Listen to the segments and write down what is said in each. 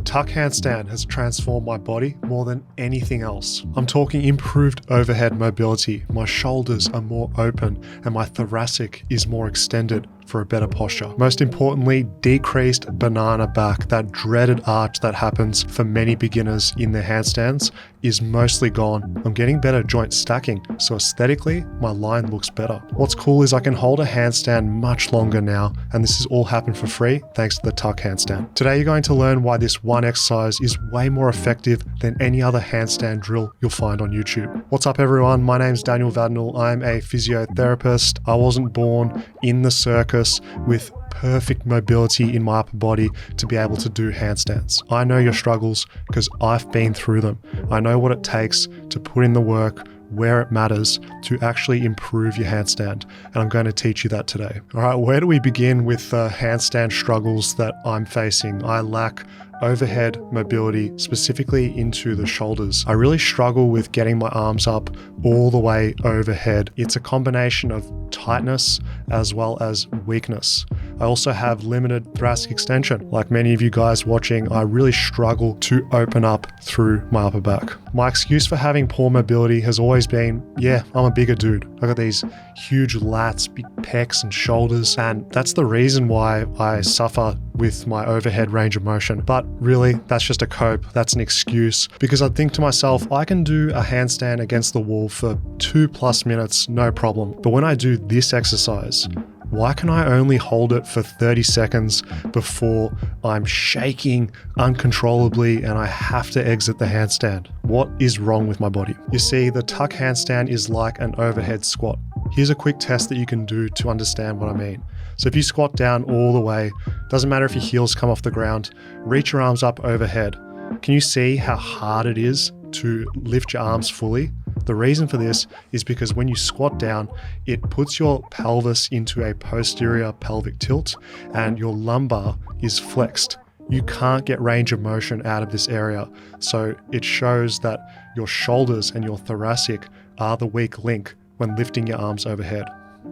tuck handstand has transformed my body more than anything else. I'm talking improved overhead mobility, my shoulders are more open, and my thoracic is more extended for a better posture. Most importantly, decreased banana back, that dreaded arch that happens for many beginners in their handstands, is mostly gone. I'm getting better joint stacking, so aesthetically, my line looks better. What's cool is I can hold a handstand much longer now, and this has all happened for free thanks to the tuck handstand. Today, you're going to learn why this one exercise is way more effective than any other handstand drill you'll find on YouTube. What's up, everyone? My name's Daniel Vadnal. I'm a physiotherapist. I wasn't born in the circus with perfect mobility in my upper body to be able to do handstands. I know your struggles because I've been through them. I know what it takes to put in the work where it matters to actually improve your handstand, and I'm going to teach you that today. All right, where do we begin with the handstand struggles that I'm facing? I lack overhead mobility, specifically into the shoulders. I really struggle with getting my arms up all the way overhead. It's a combination of tightness as well as weakness. I also have limited thoracic extension. Like many of you guys watching, I really struggle to open up through my upper back. My excuse for having poor mobility has always been, yeah, I'm a bigger dude. I got these huge lats, big pecs and shoulders, and that's the reason why I suffer with my overhead range of motion. But really, that's just a cope. That's an excuse, because I think to myself, I can do a handstand against the wall for 2+ minutes, no problem. But when I do this exercise, why can I only hold it for 30 seconds before I'm shaking uncontrollably and I have to exit the handstand? What is wrong with my body? You see, the tuck handstand is like an overhead squat. Here's a quick test that you can do to understand what I mean. So if you squat down all the way, doesn't matter if your heels come off the ground, reach your arms up overhead. Can you see how hard it is to lift your arms fully? The reason for this is because when you squat down, it puts your pelvis into a posterior pelvic tilt and your lumbar is flexed. You can't get range of motion out of this area. So it shows that your shoulders and your thoracic are the weak link when lifting your arms overhead.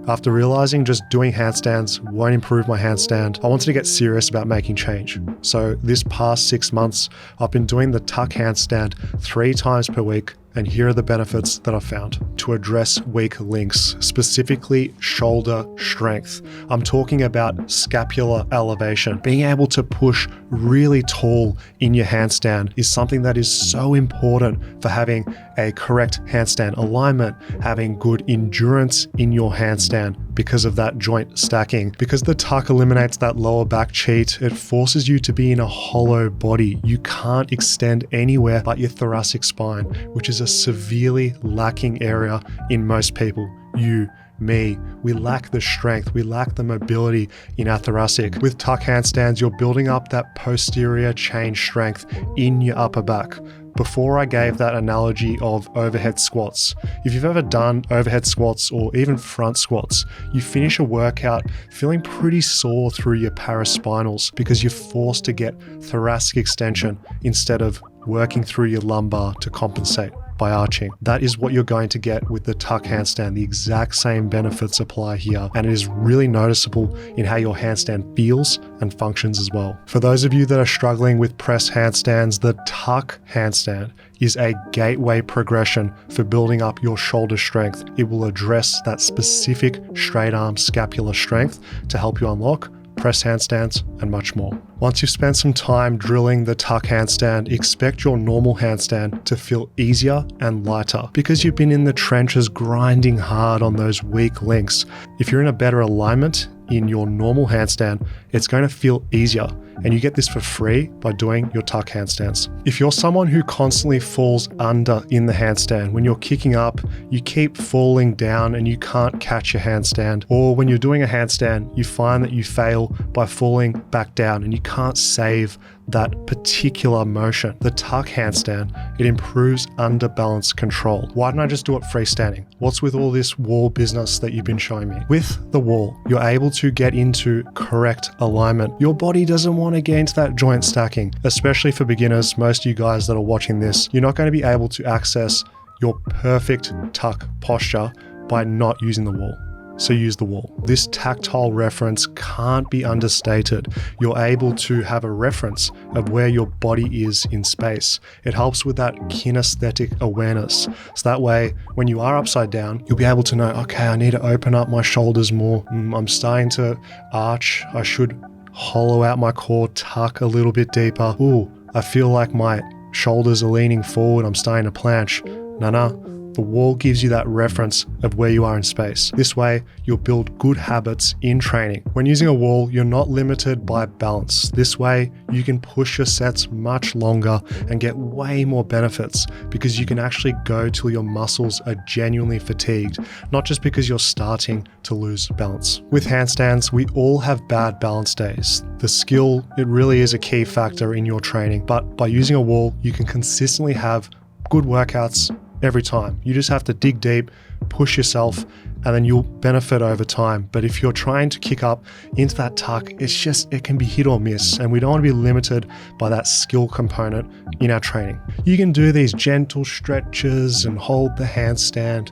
After realizing just doing handstands won't improve my handstand, I wanted to get serious about making change. So this past 6 months, I've been doing the tuck handstand 3 times per week, and here are the benefits that I've found. To address weak links, specifically shoulder strength. I'm talking about scapular elevation. Being able to push really tall in your handstand is something that is so important for having a correct handstand alignment, having good endurance in your handstand because of that joint stacking. Because the tuck eliminates that lower back cheat, it forces you to be in a hollow body. You can't extend anywhere but your thoracic spine, which is a severely lacking area in most people. You, me, we lack the strength, we lack the mobility in our thoracic. With tuck handstands, you're building up that posterior chain strength in your upper back. Before I gave that analogy of overhead squats, if you've ever done overhead squats or even front squats, you finish a workout feeling pretty sore through your paraspinals because you're forced to get thoracic extension instead of working through your lumbar to compensate by arching. That is what you're going to get with the tuck handstand. The exact same benefits apply here, and it is really noticeable in how your handstand feels and functions as well. For those of you that are struggling with press handstands, the tuck handstand is a gateway progression for building up your shoulder strength. It will address that specific straight arm scapular strength to help you unlock press handstands, and much more. Once you've spent some time drilling the tuck handstand, expect your normal handstand to feel easier and lighter because you've been in the trenches grinding hard on those weak links. If you're in a better alignment in your normal handstand, it's going to feel easier, and you get this for free by doing your tuck handstands. If you're someone who constantly falls under in the handstand, when you're kicking up, you keep falling down and you can't catch your handstand, or when you're doing a handstand, you find that you fail by falling back down and you can't save that particular motion. The tuck handstand, it improves under balance control. Why don't I just do it freestanding? What's with all this wall business that you've been showing me? With the wall, you're able to get into correct alignment. Your body doesn't want to get into that joint stacking, especially for beginners. Most of you guys that are watching this, you're not going to be able to access your perfect tuck posture by not using the wall. so use the wall. This tactile reference can't be understated. You're able to have a reference of where your body is in space. It helps with that kinesthetic awareness. So that way, when you are upside down, you'll be able to know, okay, I need to open up my shoulders more. I'm starting to arch. I should hollow out my core, tuck a little bit deeper. Ooh, I feel like my shoulders are leaning forward. I'm starting to planche. No. The wall gives you that reference of where you are in space. This way, you'll build good habits in training. When using a wall, you're not limited by balance. This way, you can push your sets much longer and get way more benefits because you can actually go till your muscles are genuinely fatigued, not just because you're starting to lose balance. With handstands, we all have bad balance days. The skill, it really is a key factor in your training, but by using a wall, you can consistently have good workouts every time. You just have to dig deep, push yourself, and then you'll benefit over time. But if you're trying to kick up into that tuck, it can be hit or miss, and we don't want to be limited by that skill component in our training. You can do these gentle stretches and hold the handstand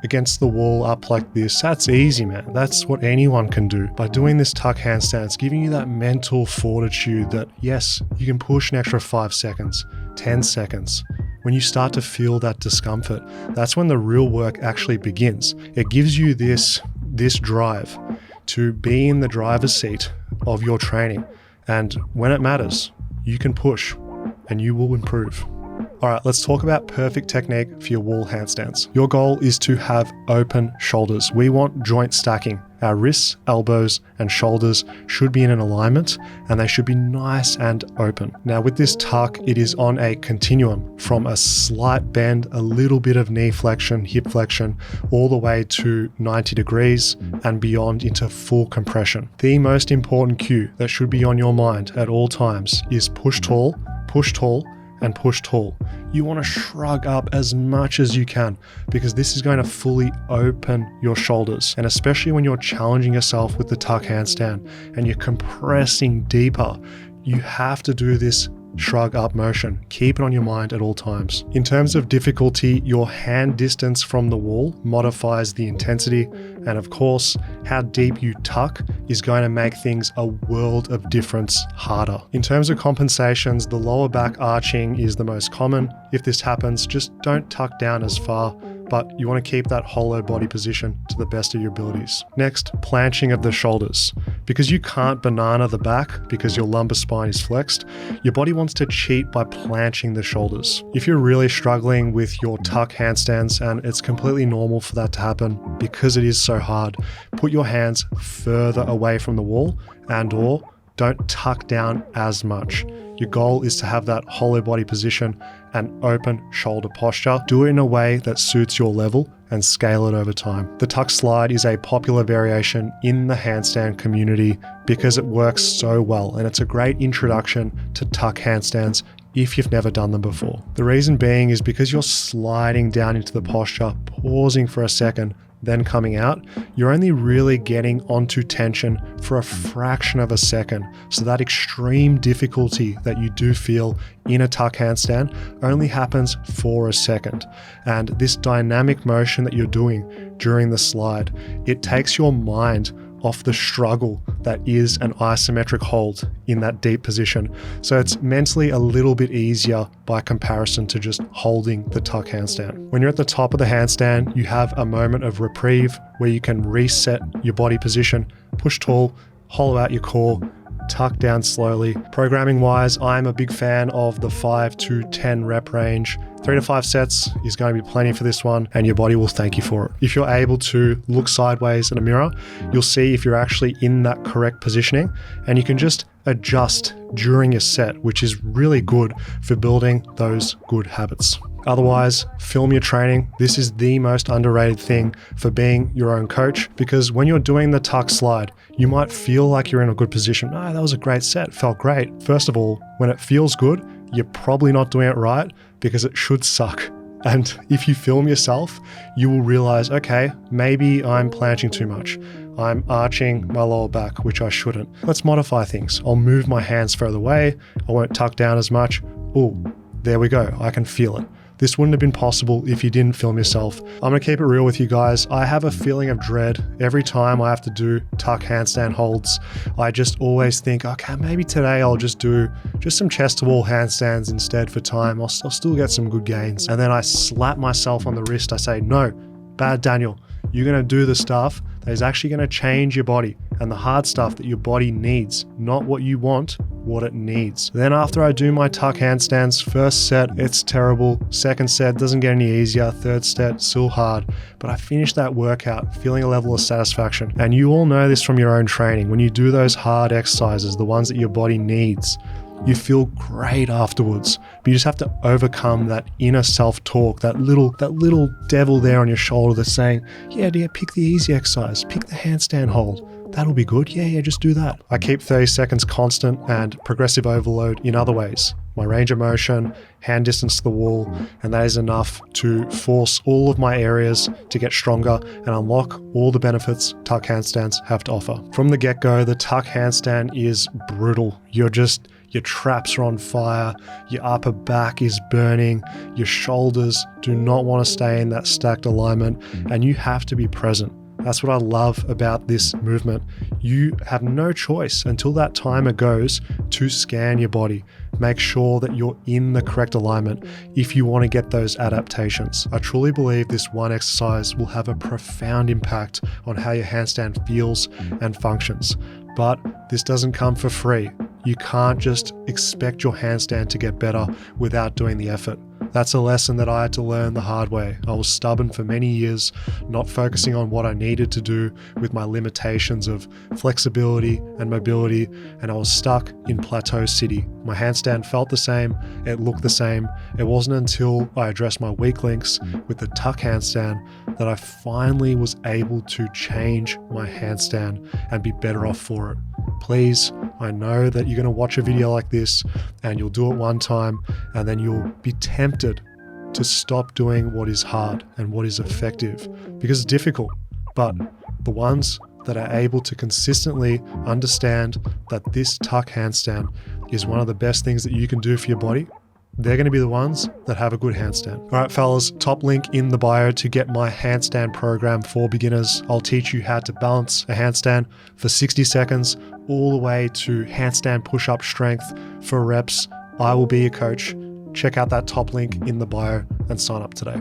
against the wall up like this. That's easy, man. That's what anyone can do. By doing this tuck handstand, it's giving you that mental fortitude that yes, you can push an extra 5 seconds, 10 seconds. When you start to feel that discomfort, that's when the real work actually begins. It gives you this drive to be in the driver's seat of your training. And when it matters, you can push and you will improve. All right, let's talk about perfect technique for your wall handstands. Your goal is to have open shoulders. We want joint stacking. Our wrists, elbows, and shoulders should be in an alignment and they should be nice and open. Now with this tuck, it is on a continuum from a slight bend, a little bit of knee flexion, hip flexion, all the way to 90 degrees and beyond into full compression. The most important cue that should be on your mind at all times is push tall, and push tall. You want to shrug up as much as you can because this is going to fully open your shoulders. And especially when you're challenging yourself with the tuck handstand and you're compressing deeper, you have to do this shrug up motion. Keep it on your mind at all times. In terms of difficulty, your hand distance from the wall modifies the intensity, and of course, how deep you tuck is going to make things a world of difference harder. In terms of compensations, the lower back arching is the most common. If this happens, just don't tuck down as far, but you want to keep that hollow body position to the best of your abilities. Next, planching of the shoulders. Because you can't banana the back because your lumbar spine is flexed, your body wants to cheat by planching the shoulders. If you're really struggling with your tuck handstands, and it's completely normal for that to happen because it is so hard, put your hands further away from the wall and/or don't tuck down as much. Your goal is to have that hollow body position and open shoulder posture. Do it in a way that suits your level and scale it over time. The tuck slide is a popular variation in the handstand community because it works so well, and it's a great introduction to tuck handstands if you've never done them before. The reason being is because you're sliding down into the posture, pausing for a second, then coming out, you're only really getting onto tension for a fraction of a second. So that extreme difficulty that you do feel in a tuck handstand only happens for a second. And this dynamic motion that you're doing during the slide, it takes your mind off the struggle that is an isometric hold in that deep position. So it's mentally a little bit easier by comparison to just holding the tuck handstand. When you're at the top of the handstand, you have a moment of reprieve where you can reset your body position, push tall, hollow out your core, tuck down slowly. Programming wise, I'm a big fan of the 5 to 10 rep range. 3 to 5 sets is going to be plenty for this one, and your body will thank you for it. If you're able to look sideways in a mirror, you'll see if you're actually in that correct positioning, and you can just adjust during your set, which is really good for building those good habits. Otherwise, film your training. This is the most underrated thing for being your own coach, because when you're doing the tuck slide, you might feel like you're in a good position. Oh, that was a great set, it felt great. First of all, when it feels good, you're probably not doing it right because it should suck. And if you film yourself, you will realize, okay, maybe I'm planching too much. I'm arching my lower back, which I shouldn't. Let's modify things. I'll move my hands further away. I won't tuck down as much. Oh, there we go. I can feel it. This wouldn't have been possible if you didn't film yourself. I'm gonna keep it real with you guys. I have a feeling of dread every time I have to do tuck handstand holds. I just always think, okay, maybe today I'll just do some chest to wall handstands instead for time. I'll still get some good gains. And then I slap myself on the wrist. I say, no, bad Daniel. You're gonna do the stuff that is actually gonna change your body and the hard stuff that your body needs, not what you want, what it needs. Then after I do my tuck handstands, first set, it's terrible. Second set doesn't get any easier. Third set, still hard. But I finish that workout feeling a level of satisfaction. And you all know this from your own training. When you do those hard exercises, the ones that your body needs, you feel great afterwards. But you just have to overcome that inner self-talk, that little devil there on your shoulder that's saying, yeah, pick the easy exercise, pick the handstand hold. That'll be good. Yeah, just do that. I keep 30 seconds constant and progressive overload in other ways. My range of motion, hand distance to the wall, and that is enough to force all of my areas to get stronger and unlock all the benefits tuck handstands have to offer. From the get-go, the tuck handstand is brutal. Your traps are on fire, your upper back is burning, your shoulders do not want to stay in that stacked alignment, and you have to be present. That's what I love about this movement. You have no choice until that timer goes to scan your body. Make sure that you're in the correct alignment if you want to get those adaptations. I truly believe this one exercise will have a profound impact on how your handstand feels and functions. But this doesn't come for free. You can't just expect your handstand to get better without doing the effort. That's a lesson that I had to learn the hard way. I was stubborn for many years, not focusing on what I needed to do with my limitations of flexibility and mobility, and I was stuck in Plateau City. My handstand felt the same, it looked the same. It wasn't until I addressed my weak links with the tuck handstand that I finally was able to change my handstand and be better off for it. Please, I know that you're going to watch a video like this and you'll do it one time and then you'll be tempted to stop doing what is hard and what is effective because it's difficult. But the ones that are able to consistently understand that this tuck handstand is one of the best things that you can do for your body, they're going to be the ones that have a good handstand. All right, fellas, top link in the bio to get my handstand program for beginners. I'll teach you how to balance a handstand for 60 seconds all the way to handstand push-up strength for reps. I will be your coach. Check out that top link in the bio and sign up today.